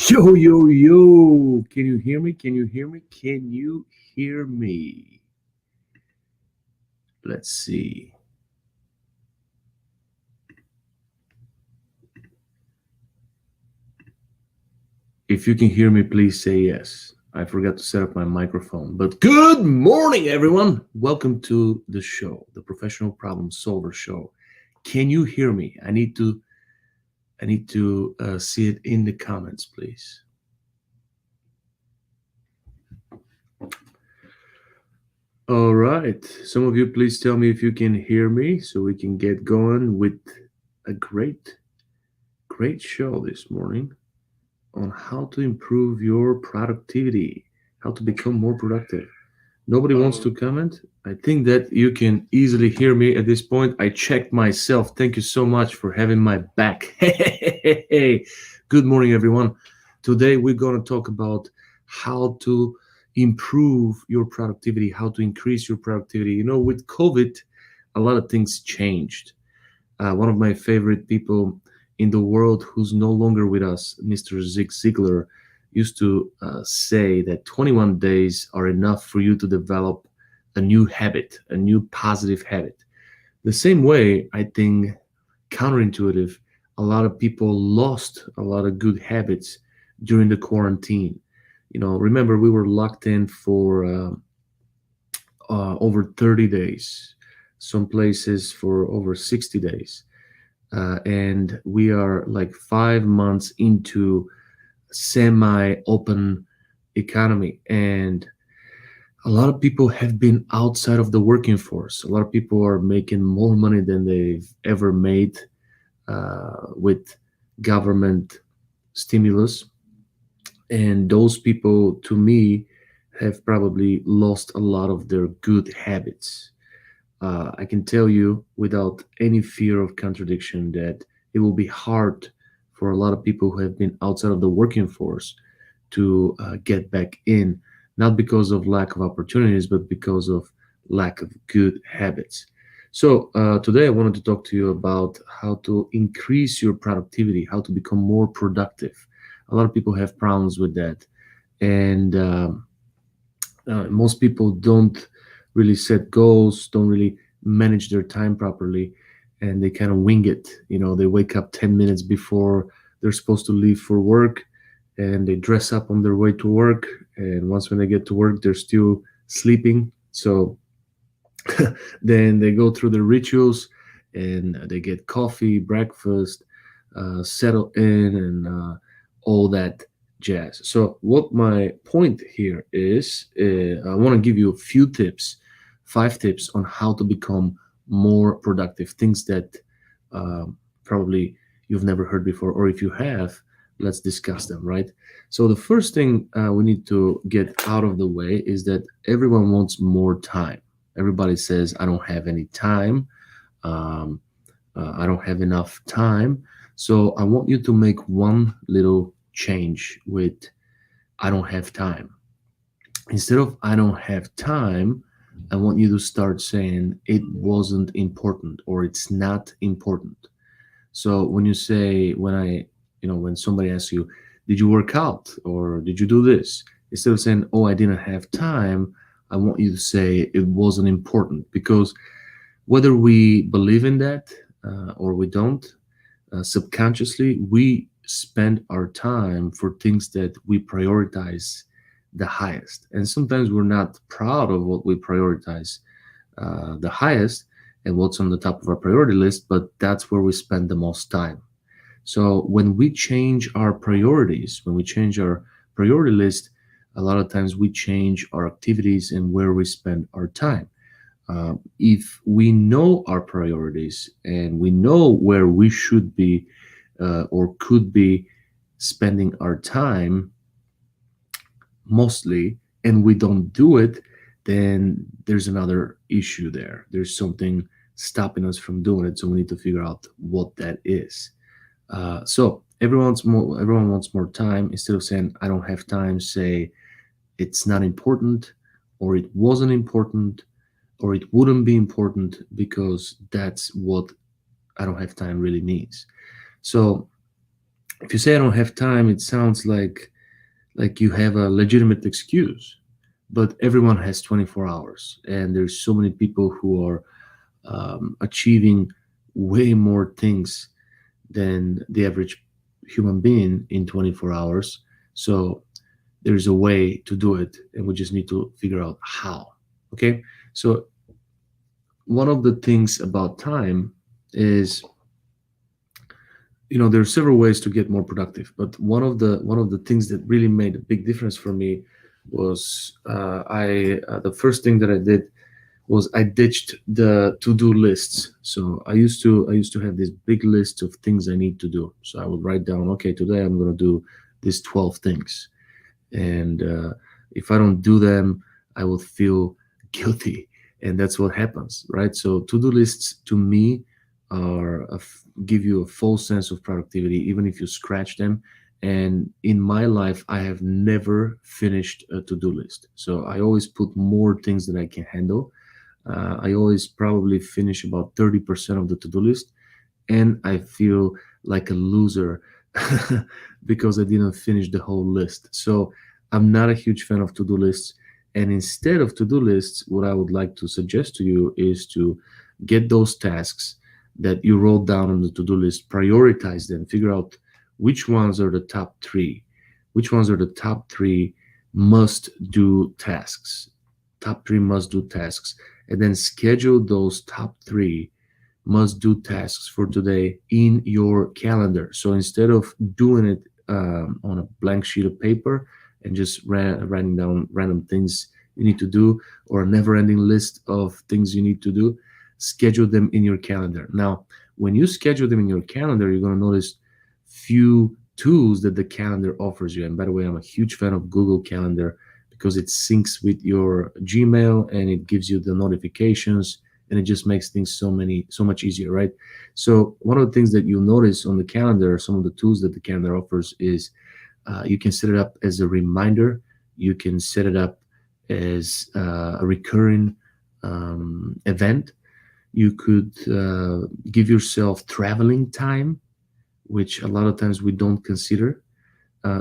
Yo, yo, yo. Can you hear me? Can you hear me? Can you hear me? Let's see. If you can hear me, please say yes. I forgot to set up my microphone. But good morning, everyone. Welcome to the show, the Professional Problem Solver Show. Can you hear me? I need to see it in the comments, please. All right. Some of you, please tell me if you can hear me so we can get going with a great show this morning on how to improve your productivity, how to become more productive. Nobody wants to comment. I think that you can easily hear me at this point. I checked myself. Thank you so much for having my back. Hey, good morning, everyone. Today we're going to talk about how to improve your productivity, how to increase your productivity. With COVID, a lot of things changed. One of my favorite people in the world who's no longer with us, Mr. Zig Ziglar, used to say that 21 days are enough for you to develop a new habit, a new positive habit. The same way, I think, counterintuitive, a lot of people lost a lot of good habits during the quarantine. Remember, we were locked in for over 30 days, some places for over 60 days. And we are like 5 months into semi-open economy, and a lot of people have been outside of the working force. A lot of people are making more money than they've ever made with government stimulus, and those people, to me, have probably lost a lot of their good habits. I can tell you without any fear of contradiction that it will be hard for a lot of people who have been outside of the working force to get back in, not because of lack of opportunities, but because of lack of good habits. So, today I wanted to talk to you about how to increase your productivity, how to become more productive. A lot of people have problems with that. And most people don't really set goals, don't really manage their time properly, and they kind of wing it. They wake up 10 minutes before they're supposed to leave for work, and they dress up on their way to work. And once when they get to work, they're still sleeping. So then they go through the rituals and they get coffee, breakfast, settle in, and all that jazz. So, what my point here is, I want to give you a few tips, 5 tips on how to become more productive, things that probably you've never heard before, or if you have, let's discuss them, right? So, the first thing we need to get out of the way is that everyone wants more time. Everybody says, I don't have any time. Um, I don't have enough time. So, I want you to make one little change with I don't have time. Instead of I don't have time, I want you to start saying it wasn't important or it's not important. So when you say, when somebody asks you, did you work out or did you do this? Instead of saying, oh, I didn't have time, I want you to say it wasn't important, because whether we believe in that or we don't, subconsciously we spend our time for things that we prioritize the highest, and sometimes we're not proud of what we prioritize the highest and what's on the top of our priority list, but that's where we spend the most time. So when we change our priorities, when we change our priority list, a lot of times we change our activities and where we spend our time. If we know our priorities and we know where we should be or could be spending our time mostly, and we don't do it, then there's another issue there. There's something stopping us from doing it. So we need to figure out what that is. So everyone wants more time. Instead of saying I don't have time, say it's not important, or it wasn't important, or it wouldn't be important, because that's what I don't have time really means. So If you say I don't have time, it sounds like you have a legitimate excuse. But everyone has 24 hours, and there's so many people who are achieving way more things than the average human being in 24 hours. So there's a way to do it, and we just need to figure out how. Okay. So one of the things about time is, there are several ways to get more productive, but one of the things that really made a big difference for me was, I the first thing that I did was I ditched the to-do lists. So I used to have this big list of things I need to do. So I would write down, okay, today I'm going to do these 12 things, and if I don't do them, I will feel guilty, and that's what happens, right? So to-do lists to me give you a full sense of productivity, even if you scratch them. And in my life, I have never finished a to-do list, so I always put more things that I can handle. I always probably finish about 30% of the to-do list, and I feel like a loser because I didn't finish the whole list. So I'm not a huge fan of to-do lists. And instead of to-do lists, what I would like to suggest to you is to get those tasks that you wrote down on the to-do list, prioritize them, figure out which ones are the top three, which ones are the top three must do tasks, top three must do tasks, and then schedule those top three must do tasks for today in your calendar. So instead of doing it on a blank sheet of paper and just writing down random things you need to do, or a never ending list of things you need to do, schedule them in your calendar. Now, when you schedule them in your calendar, you're going to notice few tools that the calendar offers you. And by the way, I'm a huge fan of Google Calendar because it syncs with your Gmail and it gives you the notifications, and it just makes things so much easier, right? So one of the things that you'll notice on the calendar, some of the tools that the calendar offers is, you can set it up as a reminder. You can set it up as a recurring event. You could give yourself traveling time, which a lot of times we don't consider.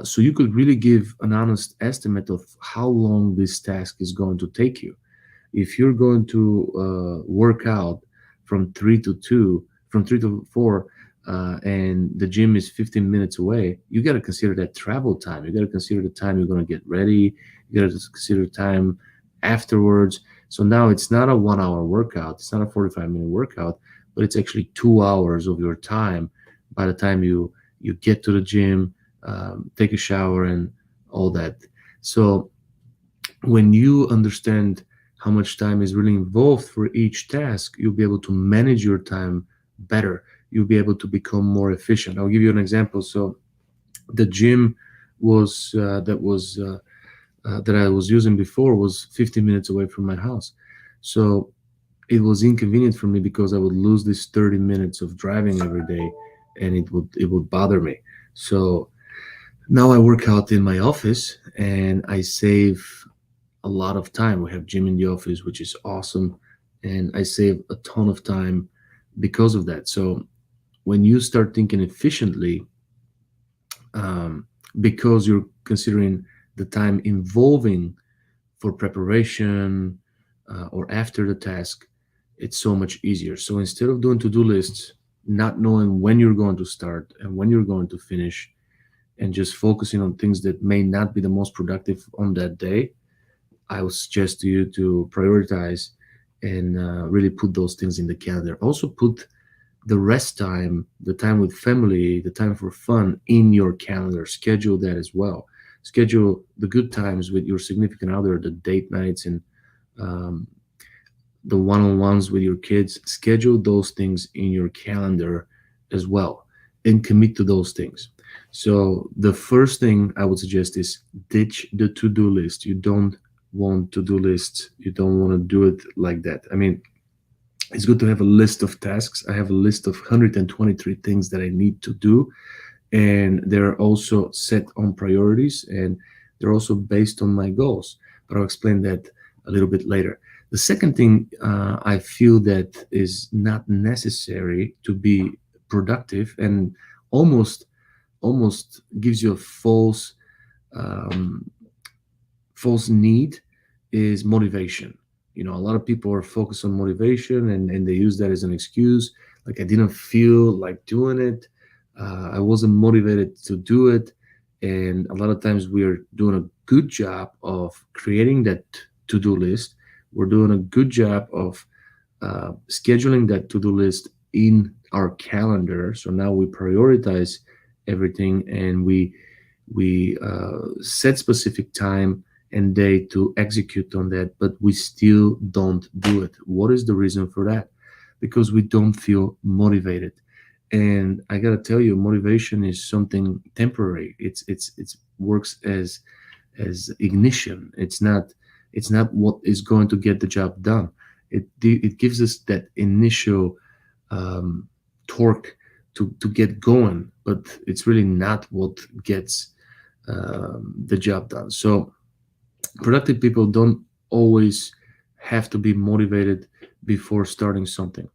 So you could really give an honest estimate of how long this task is going to take you. If you're going to work out from 3 to 2, from 3 to 4, and the gym is 15 minutes away, you got to consider that travel time. You got to consider the time you're going to get ready. You got to consider time afterwards. So now it's not a 1 hour workout. It's not a 45-minute workout, but it's actually 2 hours of your time by the time you get to the gym, take a shower, and all that. So when you understand how much time is really involved for each task, you'll be able to manage your time better. You'll be able to become more efficient. I'll give you an example. So the gym was that I was using before was 15 minutes away from my house. So it was inconvenient for me because I would lose this 30 minutes of driving every day, and it would bother me. So now I work out in my office and I save a lot of time. We have gym in the office, which is awesome, and I save a ton of time because of that. So when you start thinking efficiently, um, because you're considering the time involving for preparation, or after the task, it's so much easier. So instead of doing to-do lists, not knowing when you're going to start and when you're going to finish, and just focusing on things that may not be the most productive on that day, I would suggest to you to prioritize and really put those things in the calendar. Also, put the rest time, the time with family, the time for fun in your calendar. Schedule that as well. Schedule the good times with your significant other, the date nights, and um, the one-on-ones with your kids. Schedule those things in your calendar as well, and commit to those things. So the first thing I would suggest is ditch the to-do list. You don't want to-do lists. You don't want to do it like that. I mean, it's good to have a list of tasks. I have a list of 123 things that I need to do, and they're also set on priorities, and they're also based on my goals. But I'll explain that a little bit later. The second thing, I feel that is not necessary to be productive, and almost almost gives you a um, false need is motivation. A lot of people are focused on motivation, and they use that as an excuse. Like, I didn't feel like doing it. I wasn't motivated to do it. And a lot of times we're doing a good job of creating that to do list. We're doing a good job of scheduling that to do list in our calendar. So now we prioritize everything, and we set specific time and day to execute on that, but we still don't do it. What is the reason for that? Because we don't feel motivated. And I gotta tell you, motivation is something temporary. It's works as ignition. It's not what is going to get the job done. It gives us that initial um, torque to get going, but it's really not what gets the job done. So productive people don't always have to be motivated before starting something.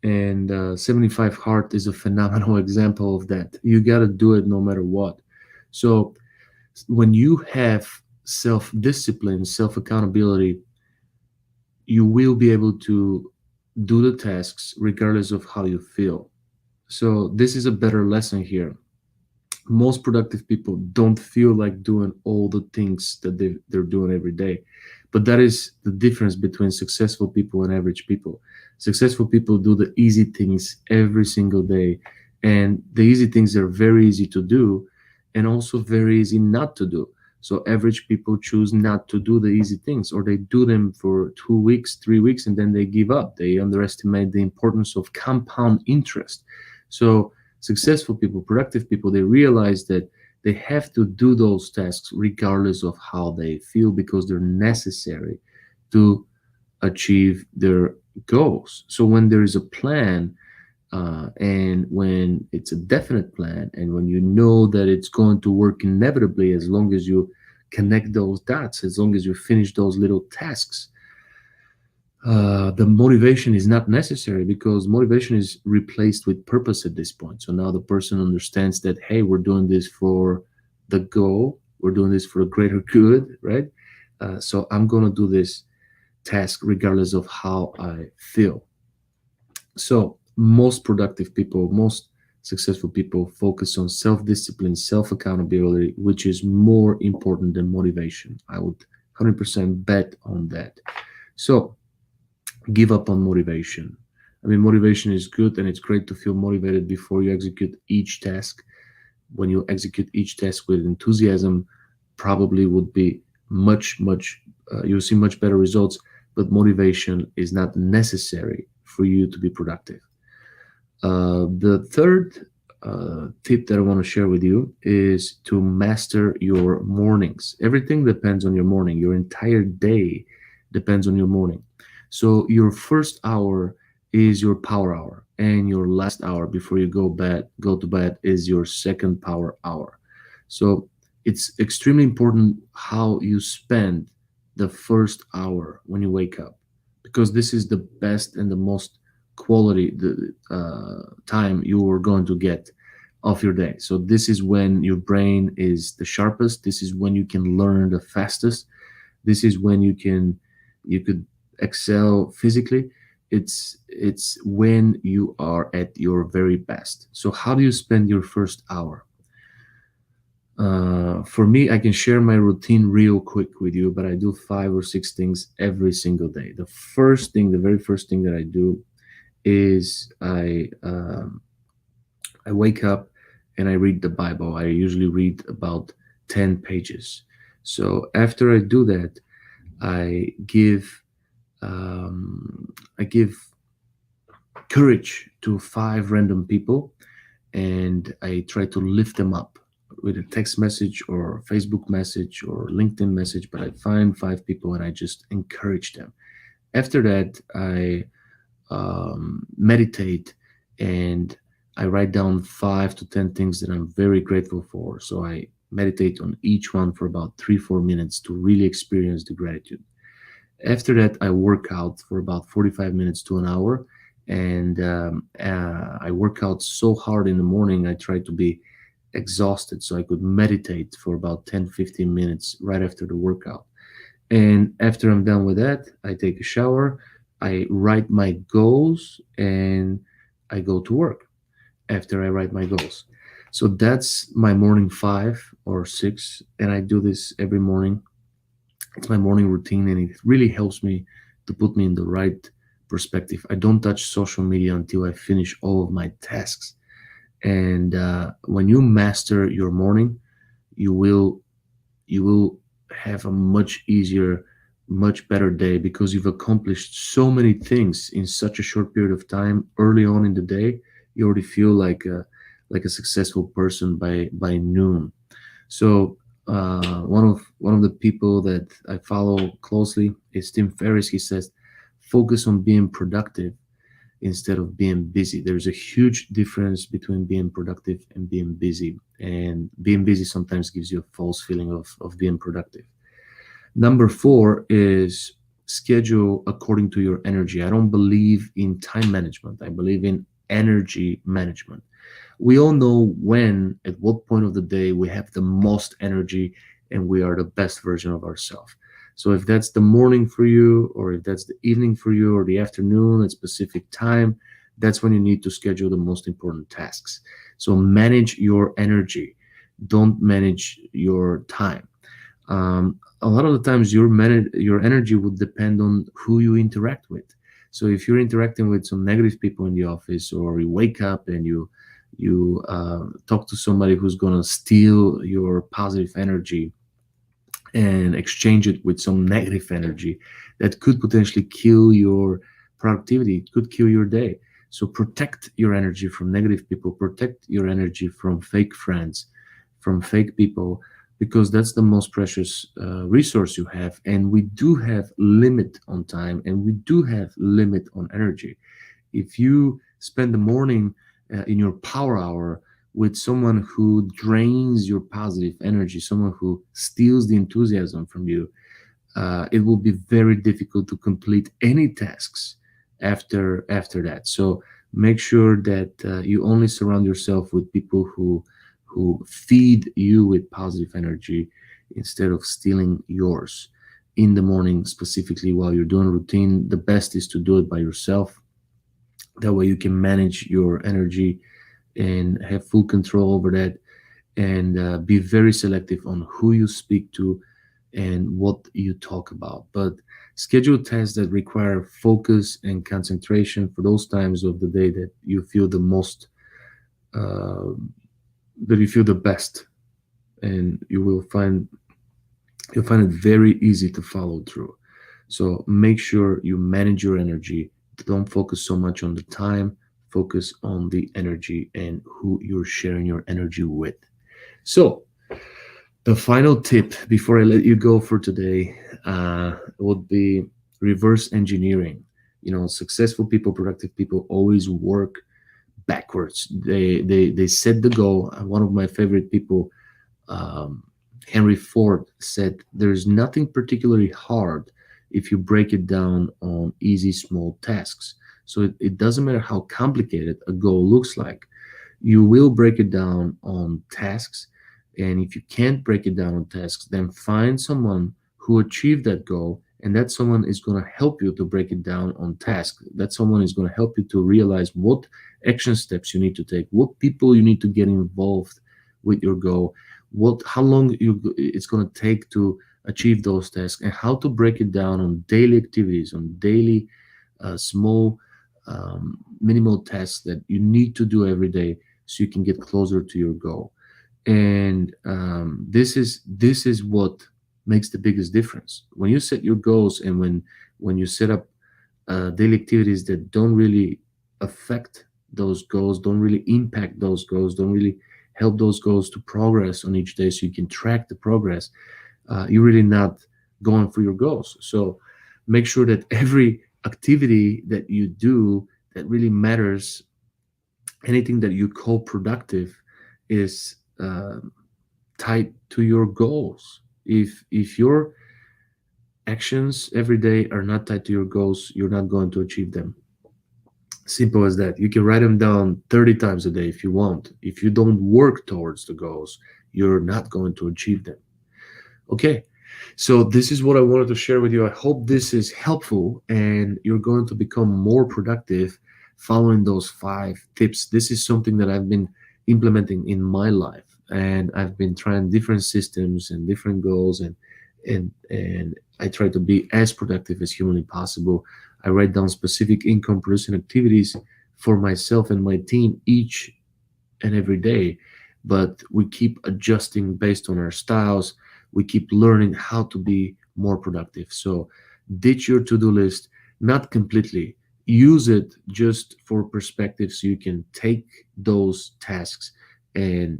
And 75 Hard is a phenomenal example of that. You got to do it no matter what. So when you have self discipline, self accountability, you will be able to do the tasks regardless of how you feel. So this is a better lesson here. Most productive people don't feel like doing all the things that they're doing every day. But that is the difference between successful people and average people. Successful people do the easy things every single day, and the easy things are very easy to do and also very easy not to do. So average people choose not to do the easy things, or they do them for 2 weeks, 3 weeks, and then they give up. They underestimate the importance of compound interest. So successful people, productive people, they realize that they have to do those tasks regardless of how they feel, because they're necessary to achieve their goals. So when there is a plan, and when it's a definite plan, and when you know that it's going to work inevitably, as long as you connect those dots, as long as you finish those little tasks, the motivation is not necessary, because motivation is replaced with purpose at this point. So now the person understands that, hey, we're doing this for the goal, we're doing this for a greater good, right? So I'm going to do this task regardless of how I feel. So most productive people, most successful people focus on self discipline, self accountability, which is more important than motivation. I would 100% bet on that. So give up on motivation. I mean, motivation is good, and it's great to feel motivated before you execute each task. When you execute each task with enthusiasm, probably would be you'll see much better results, but motivation is not necessary for you to be productive. The third tip that I want to share with you is to master your mornings. Everything depends on your morning. Your entire day depends on your morning. So your first hour is your power hour, and your last hour before you go to bed is your second power hour. So it's extremely important how you spend the first hour when you wake up, because this is the best and the most quality time you are going to get of your day. So this is when your brain is the sharpest. This is when you can learn the fastest. This is when you could excel physically. It's when you are at your very best. So how do you spend your first hour? For me, I can share my routine real quick with you, but I do 5 or 6 things every single day. The very first thing that I do is I wake up and I read the Bible. I usually read about 10 pages. So after I do that, I give I give courage to 5 random people, and I try to lift them up with a text message or Facebook message or LinkedIn message. But I find 5 people and I just encourage them. After that, I meditate, and I write down 5 to 10 things that I'm very grateful for. So I meditate on each one for about 3 4 minutes to really experience the gratitude. After that, I work out for about 45 minutes to an hour, and I work out so hard in the morning. I try to be exhausted, so I could meditate for about 10 15 minutes right after the workout. And after I'm done with that, I take a shower, I write my goals, and I go to work after I write my goals. So that's my morning 5 or 6, and I do this every morning. It's my morning routine, and it really helps me to put me in the right perspective. I don't touch social media until I finish all of my tasks. And when you master your morning, you will you will have a much easier, much better day, because you've accomplished so many things in such a short period of time. Early on in the day, you already feel like a successful person by noon. So one of the people that I follow closely is Tim Ferriss. He says, focus on being productive instead of being busy. There's a huge difference between being productive and being busy. And being busy sometimes gives you a false feeling of being productive. Number four is schedule according to your energy. I don't believe in time management, I believe in energy management. We all know when, at what point of the day, we have the most energy and we are the best version of ourselves. So if that's the morning for you, or if that's the evening for you, or the afternoon at specific time, that's when you need to schedule the most important tasks. So manage your energy. Don't manage your time. A lot of the times your energy would depend on who you interact with. So if you're interacting with some negative people in the office, or you wake up and you talk to somebody who's going to steal your positive energy and exchange it with some negative energy, that could potentially kill your productivity. It could kill your day. So protect your energy from negative people, protect your energy from fake friends, from fake people, because that's the most precious resource you have. And we do have limit on time, and we do have limit on energy. If you spend the morning in your power hour with someone who drains your positive energy, someone who steals the enthusiasm from you, it will be very difficult to complete any tasks after that. So make sure that you only surround yourself with people who feed you with positive energy instead of stealing yours. In the morning, specifically while you're doing routine, the best is to do it by yourself. That way you can manage your energy and have full control over that, and be very selective on who you speak to and what you talk about. But schedule tasks that require focus and concentration for those times of the day that you feel the most, uh, that you feel the best, and you'll find it very easy to follow through. So make sure you manage your energy. Don't focus so much on the time. Focus on the energy and who you're sharing your energy with. So the final tip before I let you go for today would be reverse engineering. Successful people, productive people always work backwards. They set the goal. One of my favorite people, um, Henry Ford, said, "There's nothing particularly hard if you break it down on easy, small tasks." So it doesn't matter how complicated a goal looks like. You will break it down on tasks. And if you can't break it down on tasks, then find someone who achieved that goal. And that someone is going to help you to break it down on tasks. That someone is going to help you to realize what action steps you need to take, what people you need to get involved with your goal, how long it's going to take to achieve those tasks, and how to break it down on daily activities, on daily small minimal tasks that you need to do every day, so you can get closer to your goal. And this is what makes the biggest difference when you set your goals, and when you set up daily activities that don't really affect those goals, don't really impact those goals, don't really help those goals to progress on each day, so you can track the progress. You're really not going for your goals. So make sure that every activity that you do that really matters, anything that you call productive, is tied to your goals. If your actions every day are not tied to your goals, you're not going to achieve them. Simple as that. You can write them down 30 times a day if you want. If you don't work towards the goals, you're not going to achieve them. Okay, so this is what I wanted to share with you. I hope this is helpful and you're going to become more productive following those 5 tips. This is something that I've been implementing in my life, and I've been trying different systems and different goals, and I try to be as productive as humanly possible. I write down specific income producing activities for myself and my team each and every day, but we keep adjusting based on our styles. We keep learning how to be more productive. So ditch your to-do list, not completely. Use it just for perspective so you can take those tasks and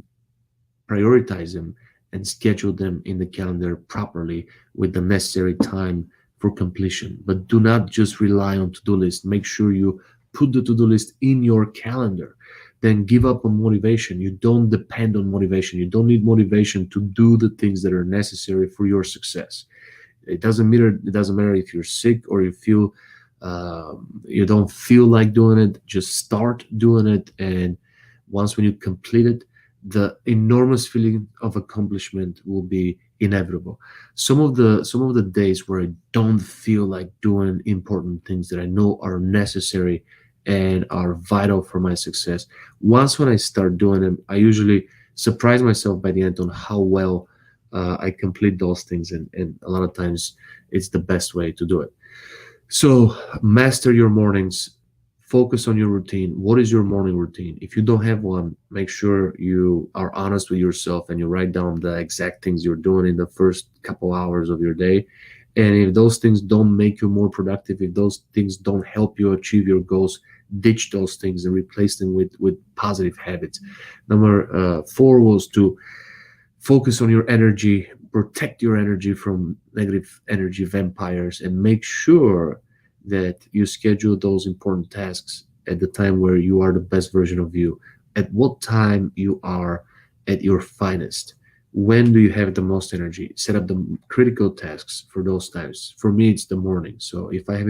prioritize them and schedule them in the calendar properly with the necessary time for completion. But do not just rely on to-do list. Make sure you put the to-do list in your calendar. Then give up on motivation. You don't depend on motivation. You don't need motivation to do the things that are necessary for your success. It doesn't matter if you're sick or you feel you don't feel like doing it. Just start doing it, and once when you complete it, the enormous feeling of accomplishment will be inevitable. Some of the days where I don't feel like doing important things that I know are necessary and are vital for my success, once when I start doing them, I usually surprise myself by the end on how well I complete those things, and a lot of times it's the best way to do it. So master your mornings. Focus on your routine. What is your morning routine? If you don't have one, make sure you are honest with yourself and you write down the exact things you're doing in the first couple hours of your day. And if those things don't make you more productive, if those things don't help you achieve your goals, ditch those things and replace them with positive habits. Number 4 was to focus on your energy, protect your energy from negative energy vampires, and make sure that you schedule those important tasks at the time where you are the best version of you, at what time you are at your finest. When do you have the most energy? Set up the critical tasks for those times. For me, it's the morning. So if I have